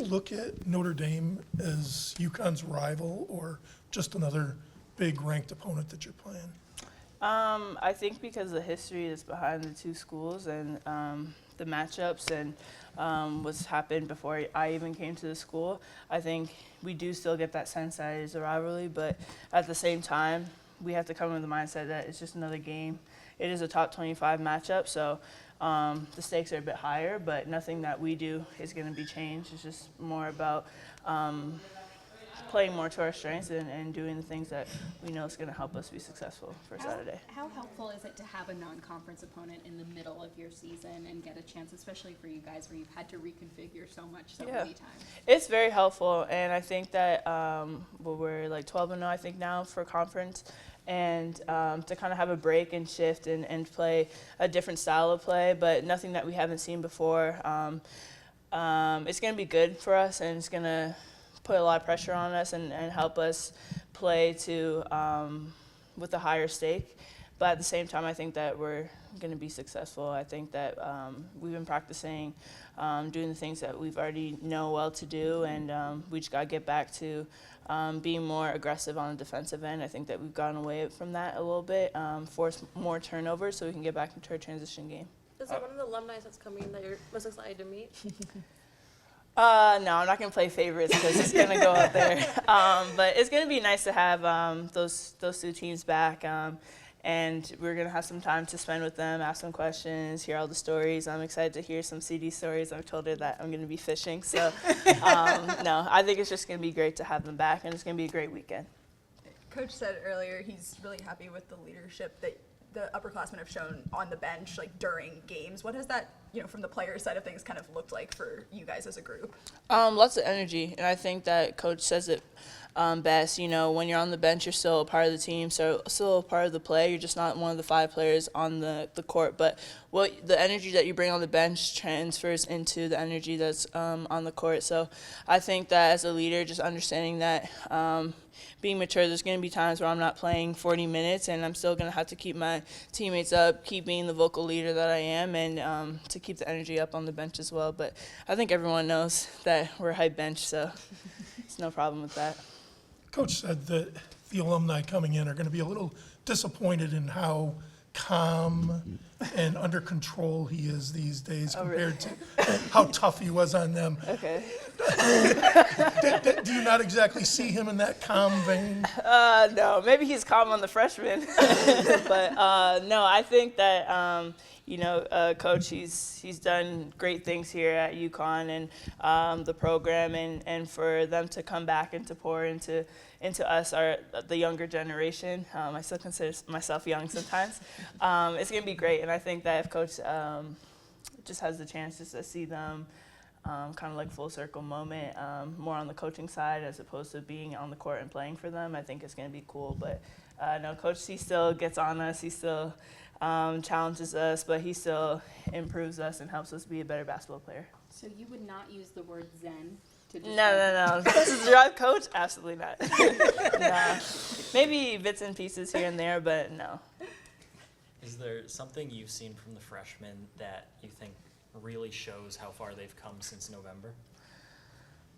look at Notre Dame as UConn's rival or just another big ranked opponent that you're playing? I think because the history is behind the two schools and the matchups and what's happened before I even came to the school, I think we do still get that sense that it is a rivalry, but at the same time, we have to come with the mindset that it's just another game. It is a top 25 matchup, so the stakes are a bit higher, but nothing that we do is going to be changed. It's just more about playing more to our strengths and doing the things that we know is going to help us be successful for Saturday. How helpful is it to have a non-conference opponent in the middle of your season and get a chance, especially for you guys where you've had to reconfigure so much so many times? It's very helpful, and I think that we're like 12-0, I think, now for conference. And to kind of have a break and shift and play a different style of play, but nothing that we haven't seen before. It's going to be good for us, and it's going to put a lot of pressure on us and help us play to with a higher stake. But at the same time, I think that we're going to be successful. I think that we've been practicing doing the things that we've already know well to do, and we just got to get back to being more aggressive on the defensive end. I think that we've gotten away from that a little bit, force more turnovers so we can get back into our transition game. Is there one of the alumni that's coming that you're most excited to meet? No, I'm not going to play favorites because it's going to go out there. But it's going to be nice to have those two teams back. And we're going to have some time to spend with them, ask some questions, hear all the stories. I'm excited to hear some CD stories. I've told her that I'm going to be fishing. So, no, I think it's just going to be great to have them back, and it's going to be a great weekend. Coach said earlier he's really happy with the leadership that the upperclassmen have shown on the bench, like during games. What has that, from the players' side of things, kind of looked like for you guys as a group? Lots of energy, and I think that Coach says it best. When you're on the bench, you're still a part of the team, so still a part of the play. You're just not one of the 5 players on the court, but the energy that you bring on the bench transfers into the energy that's on the court. So I think that as a leader, just understanding that being mature, there's going to be times where I'm not playing 40 minutes, and I'm still going to have to keep my teammates up, keep being the vocal leader that I am, and to keep the energy up on the bench as well. But I think everyone knows that we're a hype bench, so it's no problem with that. Coach said that the alumni coming in are going to be a little disappointed in how calm and under control he is these days compared to how tough he was on them. Okay. Do you not exactly see him in that calm vein? No, maybe he's calm on the freshmen. But no, I think that Coach, he's done great things here at UConn and the program, and for them to come back and to pour into us, the younger generation. I still consider myself young sometimes. It's going to be great, and I think that if Coach just has the chance just to see them kind of like full circle moment, more on the coaching side as opposed to being on the court and playing for them, I think it's going to be cool. But no, Coach, he still gets on us. He still challenges us, but he still improves us and helps us be a better basketball player. So you would not use the word zen to describe No. This is your coach? Absolutely not. No. Maybe bits and pieces here and there, but no. Is there something you've seen from the freshmen that you think really shows how far they've come since November?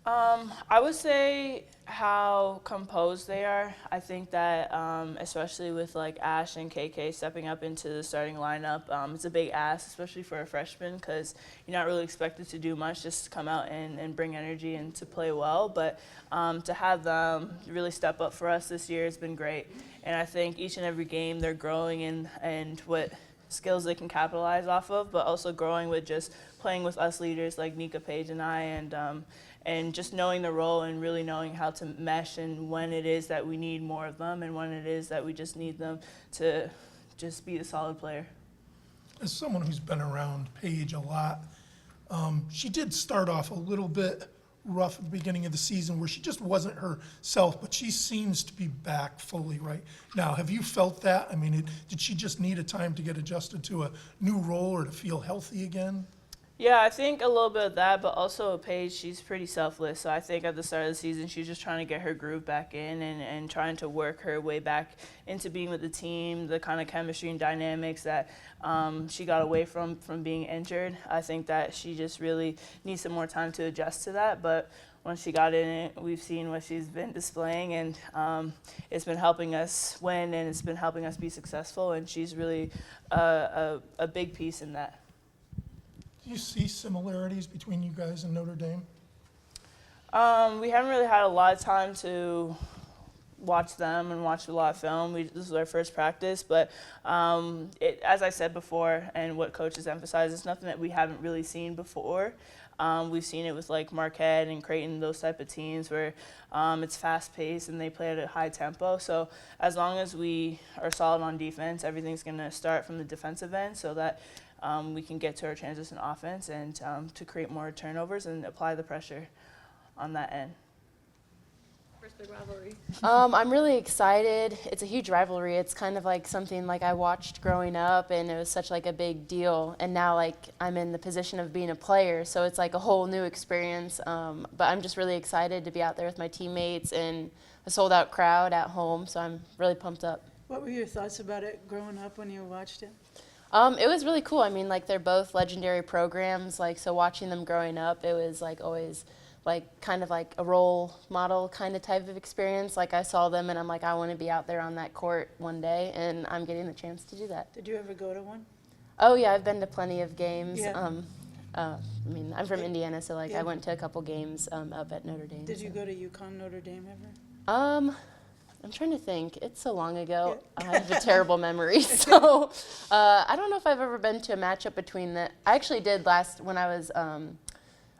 I would say how composed they are. I think that especially with like Ash and KK stepping up into the starting lineup, it's a big ask, especially for a freshman, because you're not really expected to do much, just to come out and bring energy and to play well. But to have them really step up for us this year has been great. And I think each and every game they're growing in and what skills they can capitalize off of, but also growing with just playing with us leaders like Nika, Paige, and I, and just knowing the role and really knowing how to mesh and when it is that we need more of them and when it is that we just need them to just be a solid player. As someone who's been around Paige a lot, she did start off a little bit rough at the beginning of the season where she just wasn't herself, but she seems to be back fully right now. Have you felt that? I mean, did she just need a time to get adjusted to a new role or to feel healthy again? Yeah, I think a little bit of that, but also Paige, she's pretty selfless. So I think at the start of the season, she's just trying to get her groove back in and trying to work her way back into being with the team, the kind of chemistry and dynamics that she got away from being injured. I think that she just really needs some more time to adjust to that. But once she got in it, we've seen what she's been displaying, and it's been helping us win, and it's been helping us be successful, and she's really a big piece in that. Do you see similarities between you guys and Notre Dame? We haven't really had a lot of time to watch them and watch a lot of film. This is our first practice, but as I said before, and what coaches emphasize, it's nothing that we haven't really seen before. We've seen it with like Marquette and Creighton, those type of teams where it's fast-paced and they play at a high tempo. So as long as we are solid on defense, everything's going to start from the defensive end so that we can get to our transition offense and to create more turnovers and apply the pressure on that end. First big rivalry. I'm really excited. It's a huge rivalry. It's kind of like something like I watched growing up, and it was such like a big deal. And now like I'm in the position of being a player, so it's like a whole new experience. But I'm just really excited to be out there with my teammates and a sold-out crowd at home. So I'm really pumped up. What were your thoughts about it growing up when you watched it? It was really cool. I mean, like they're both legendary programs. Like so, watching them growing up, it was like always like kind of like a role model kind of type of experience. Like I saw them and I'm like, I want to be out there on that court one day, and I'm getting the chance to do that. Did you ever go to one? Oh yeah, I've been to plenty of games. Yeah. I mean, I'm from Indiana, so like Yeah. I went to a couple games up at Notre Dame. Did you so. go to UConn, Notre Dame ever? I'm trying to think. It's so long ago. I have a terrible memory, so I don't know if I've ever been to a matchup between the. I actually did when I was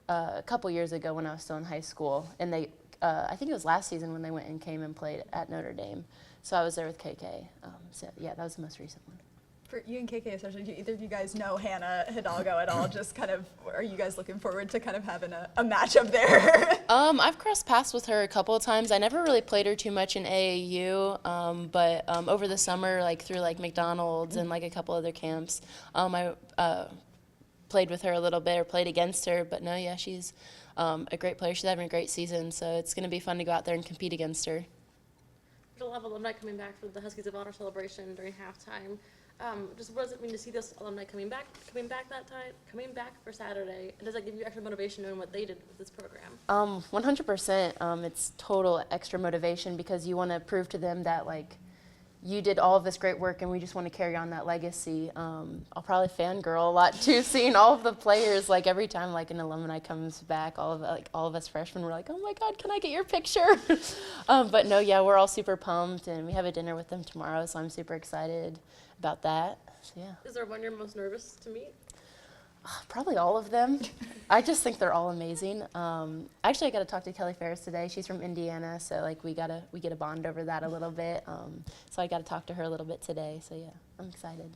a couple years ago when I was still in high school, and they. I think it was last season when they went and came and played at Notre Dame. So I was there with KK. So yeah, that was the most recent one. For you and KK especially, do either of you guys know Hannah Hidalgo at all? Just kind of, are you guys looking forward to kind of having a matchup there? I've crossed paths with her a couple of times. I never really played her too much in AAU, but over the summer, like through like McDonald's and like a couple other camps, I played with her a little bit or played against her. But no, yeah, she's a great player. She's having a great season, so it's going to be fun to go out there and compete against her. There's a lot of alumni coming back for the Huskies of Honor celebration during halftime. Just what does it mean to see those alumni coming back for Saturday? And does that give you extra motivation knowing what they did with this program? 100%. It's total extra motivation because you want to prove to them that like you did all of this great work and we just want to carry on that legacy. I'll probably fangirl a lot too, seeing all of the players. Like every time like an alumni comes back, all of us freshmen, we're like, oh my God, can I get your picture? But no, yeah, we're all super pumped, and we have a dinner with them tomorrow, so I'm super excited about that. So yeah. Is there one you're most nervous to meet? Probably all of them. I just think they're all amazing. Actually, I got to talk to Kelly Ferris today. She's from Indiana, so like we get a bond over that a little bit. So I got to talk to her a little bit today. So yeah, I'm excited.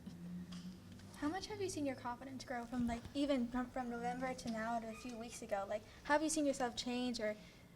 How much have you seen your confidence grow from like even from November to now to a few weeks ago? Like, how have you seen yourself change, or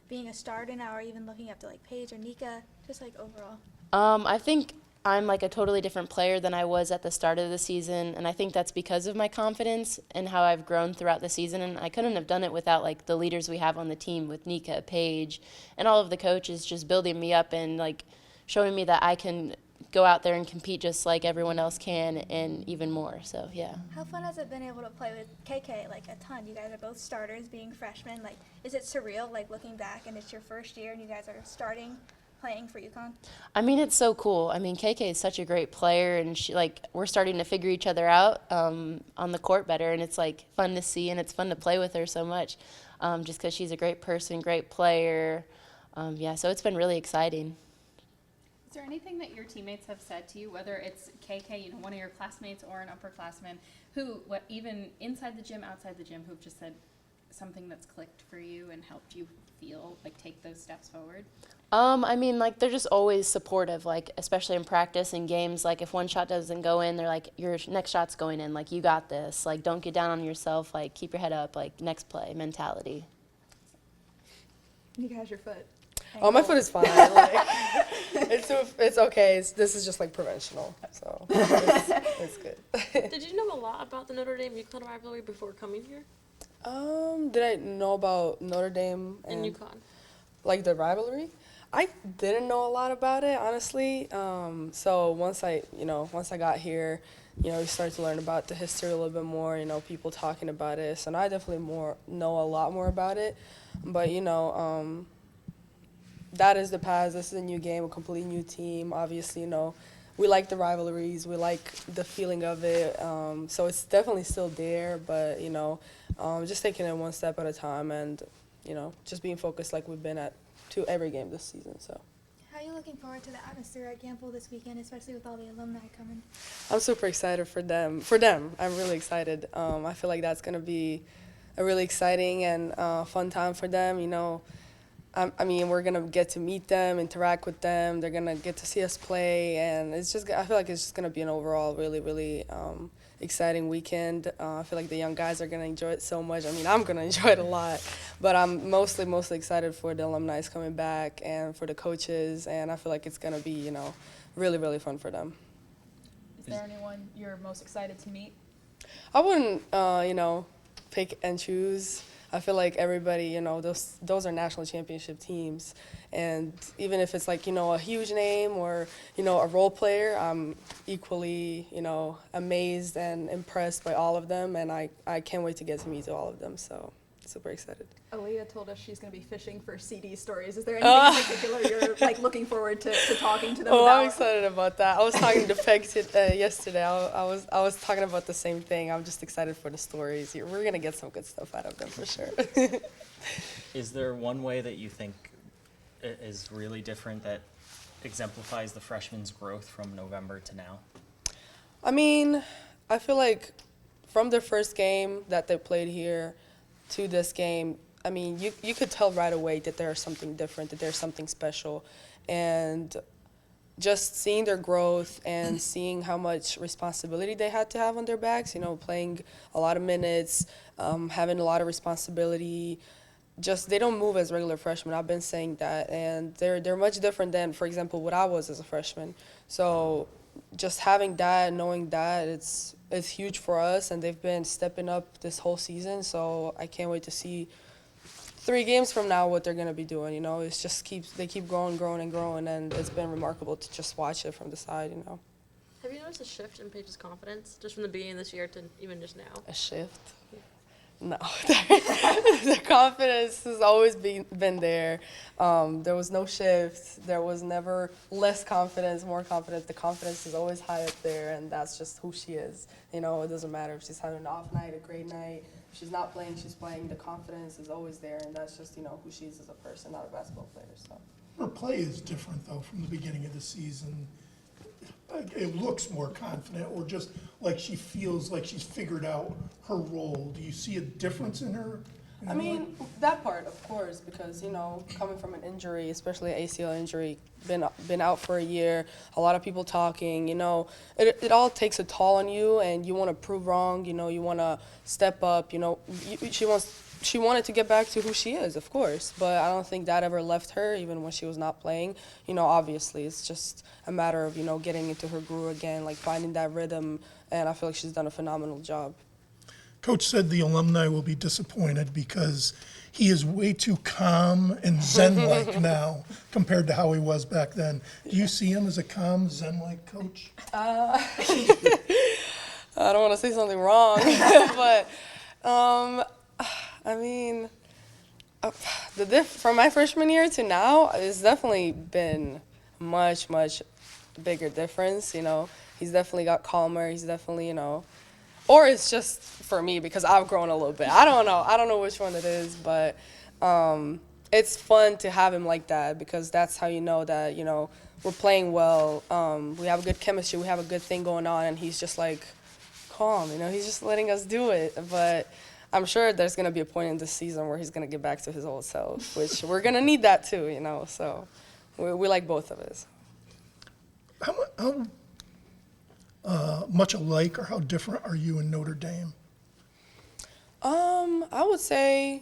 being a starter now, or even looking up to like Paige or Nika, just like overall? I think I'm like a totally different player than I was at the start of the season, and I think that's because of my confidence and how I've grown throughout the season. And I couldn't have done it without like the leaders we have on the team with Nika, Paige, and all of the coaches just building me up and like showing me that I can go out there and compete just like everyone else can and even more. So yeah. How fun has it been able to play with KK like a ton? You guys are both starters, being freshmen. Like, is it surreal like looking back and it's your first year and you guys are starting playing for UConn? I mean, it's so cool. I mean, KK is such a great player, and we're starting to figure each other out on the court better, and it's like fun to see, and it's fun to play with her so much, just because she's a great person, great player. Yeah, so it's been really exciting. Is there anything that your teammates have said to you, whether it's KK, one of your classmates, or an upperclassman, who, even inside the gym, outside the gym, who've just said something that's clicked for you and helped you feel like take those steps forward? I mean, like, they're just always supportive, like, especially in practice and games. Like, if one shot doesn't go in, they're like, your next shot's going in. Like, you got this. Like, don't get down on yourself. Like, keep your head up. Like, next play mentality. Nika, how's your foot? Oh, my foot is fine. Like, it's okay. This is just like preventional, so it's good. Did you know a lot about the Notre Dame UConn rivalry before coming here? Did I know about Notre Dame And and UConn. like the rivalry? I didn't know a lot about it, honestly. So once I got here, we started to learn about the history a little bit more. People talking about it. So now I definitely know a lot more about it. But that is the past. This is a new game, a completely new team. Obviously, we like the rivalries. We like the feeling of it. So it's definitely still there. But just taking it one step at a time, and just being focused like we've been at to every game this season. So How are you looking forward to the atmosphere at Gamble this weekend, especially with all the alumni coming? I'm super excited for them. I'm really excited. I feel like that's gonna be a really exciting and fun time for them. I mean, we're gonna get to meet them, interact with them. They're gonna get to see us play, and I feel like it's just gonna be an overall really, really exciting weekend. I feel like the young guys are gonna enjoy it so much. I mean, I'm gonna enjoy it a lot, but I'm mostly excited for the alumni coming back and for the coaches, and I feel like it's gonna be, really, really fun for them. Is there anyone you're most excited to meet? I wouldn't, pick and choose. I feel like everybody, those are national championship teams. And even if it's like, a huge name or, a role player, I'm equally, amazed and impressed by all of them. And I can't wait to get to meet all of them. So super excited. Aaliyah told us she's going to be fishing for CD stories. Is there anything in particular you're looking forward to talking to them about? I'm excited about that. I was talking to Peg yesterday. I was talking about the same thing. I'm just excited for the stories. We're gonna get some good stuff out of them for sure. Is there one way that you think is really different that exemplifies the freshmen's growth from November to now? I mean, I feel like from their first game that they played here to this game, I mean, you could tell right away that there's something different, that there's something special. And just seeing their growth and seeing how much responsibility they had to have on their backs, playing a lot of minutes, having a lot of responsibility. Just they don't move as regular freshmen. I've been saying that. And they're much different than, for example, what I was as a freshman. So just having that, knowing that, it's huge for us, and they've been stepping up this whole season. So I can't wait to see 3 games from now what they're gonna be doing. It's just they keep growing, and it's been remarkable to just watch it from the side. Have you noticed a shift in Paige's confidence just from the beginning of this year to even just now? A shift? No, the confidence has always been there. There was no shift. There was never less confidence, more confidence. The confidence is always high up there, and that's just who she is. It doesn't matter if she's having an off night, a great night. If she's not playing, she's playing. The confidence is always there, and that's just, who she is as a person, not a basketball player. So Her play is different, though, from the beginning of the season. It looks more confident, or just like she feels like she's figured out her role. Do you see a difference in her? I mean, that part, of course, because, coming from an injury, especially an ACL injury, been out for a year, a lot of people talking, it all takes a toll on you, and you want to prove wrong, you want to step up, she wanted to get back to who she is, of course, but I don't think that ever left her, even when she was not playing. Obviously, it's just a matter of, getting into her groove again, like finding that rhythm, and I feel like she's done a phenomenal job. Coach said the alumni will be disappointed because he is way too calm and zen-like now compared to how he was back then. Do you see him as a calm, zen-like coach? I don't want to say something wrong, but I mean, from my freshman year to now, it's definitely been much bigger difference. He's definitely got calmer. He's definitely, or it's just for me because I've grown a little bit. I don't know which one it is, but it's fun to have him like that because that's how you know that, we're playing well. We have a good chemistry. We have a good thing going on, and he's just like calm. He's just letting us do it. But I'm sure there's going to be a point in this season where he's going to get back to his old self, which we're going to need that too, So we like both of us. How much alike or how different are you and Notre Dame? I would say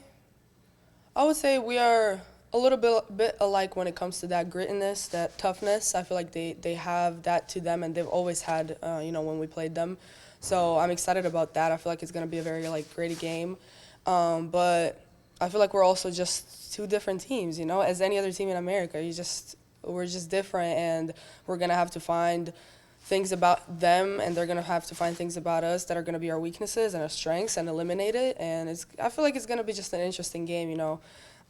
we are a little bit alike when it comes to that grittiness, that toughness. I feel like they have that to them, and they've always had, when we played them. So I'm excited about that. I feel like it's going to be a very, gritty game. But I feel like we're also just two different teams, you know, as any other team in America. We're just different, and we're going to have to find things about them, and they're going to have to find things about us that are going to be our weaknesses and our strengths and eliminate it. And I feel like it's going to be just an interesting game, you know.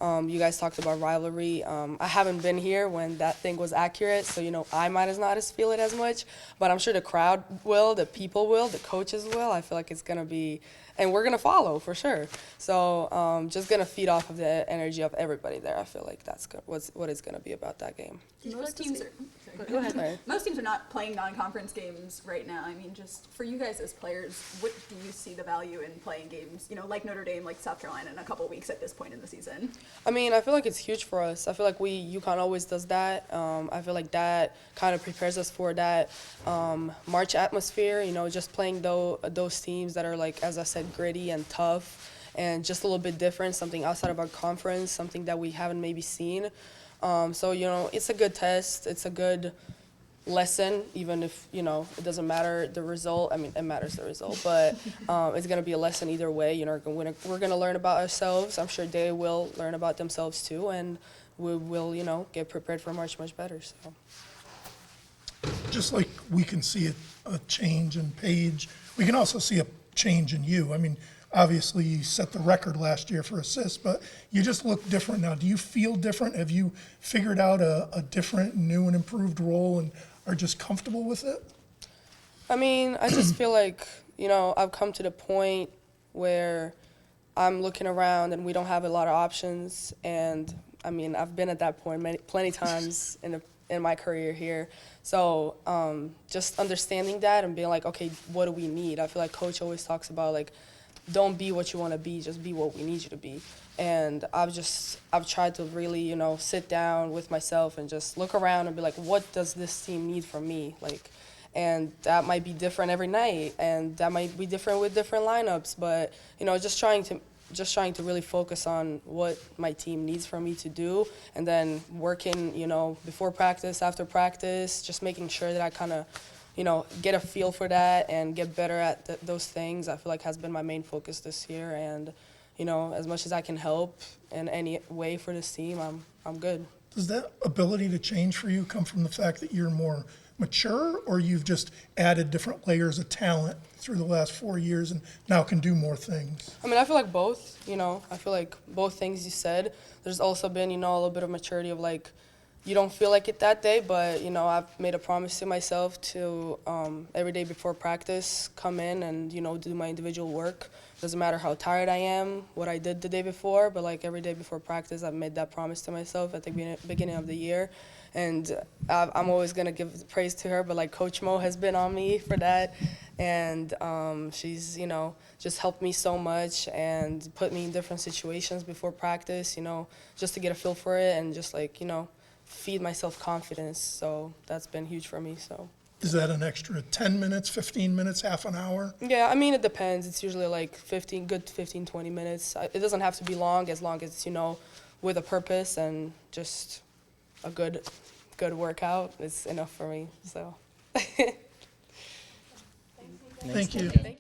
You guys talked about rivalry. I haven't been here when that thing was accurate, so, you know, I might not feel it as much. But I'm sure the crowd will, the people will, the coaches will. I feel like it's going to be, and we're going to follow for sure. So just going to feed off of the energy of everybody there. I feel like that's what it's going to be about that game. Most teams are. Go ahead. Sorry. Most teams are not playing non-conference games right now. I mean, just for you guys as players, what do you see the value in playing games, you know, like Notre Dame, like South Carolina in a couple weeks at this point in the season? I mean, I feel like it's huge for us. I feel like UConn always does that. I feel like that kind of prepares us for that March atmosphere, you know, just playing those teams that are, like, as I said, gritty and tough and just a little bit different, something outside of our conference, something that we haven't maybe seen. So, you know, it's a good test. It's a good lesson, even if, you know, it doesn't matter the result. I mean, it matters the result, but it's going to be a lesson either way. You know, we're going to learn about ourselves. I'm sure they will learn about themselves too, and we will, you know, get prepared for March much better. So. Just like we can see a change in Paige, we can also see a change in you. I mean, obviously you set the record last year for assists, but you just look different now. Do you feel different? Have you figured out a different, new and improved role and are just comfortable with it? I mean, I just feel like, you know, I've come to the point where I'm looking around and we don't have a lot of options. And I mean, I've been at that point plenty times in my career here. So just understanding that and being like, okay, what do we need? I feel like Coach always talks about, like, don't be what you want to be, just be what we need you to be. And I've tried to really, you know, sit down with myself and just look around and be like, what does this team need from me? Like, and that might be different every night, and that might be different with different lineups. But, you know, just trying to really focus on what my team needs from me to do, and then working, you know, before practice, after practice, just making sure that I kind of, you know, get a feel for that and get better at those things. I feel like has been my main focus this year. And, you know, as much as I can help in any way for this team, I'm good. Does that ability to change for you come from the fact that you're more mature, or you've just added different layers of talent through the last 4 years and now can do more things? I mean, I feel like both, you know. I feel like both things you said. There's also been, you know, a little bit of maturity of, like, you don't feel like it that day, but, you know, I've made a promise to myself to every day before practice come in and, you know, do my individual work. Doesn't matter how tired I am, what I did the day before, but, like, every day before practice, I've made that promise to myself at the beginning of the year. And I'm always going to give praise to her, but, like, Coach Mo has been on me for that. And she's, you know, just helped me so much and put me in different situations before practice, you know, just to get a feel for it and just, like, you know, feed myself confidence. So that's been huge for me. So Is that an extra 10 minutes, 15 minutes, half an hour? yeah, I mean, it depends. It's usually like 15, 20 minutes. It doesn't have to be long as it's, you know, with a purpose and just a good workout is enough for me. So Thank you.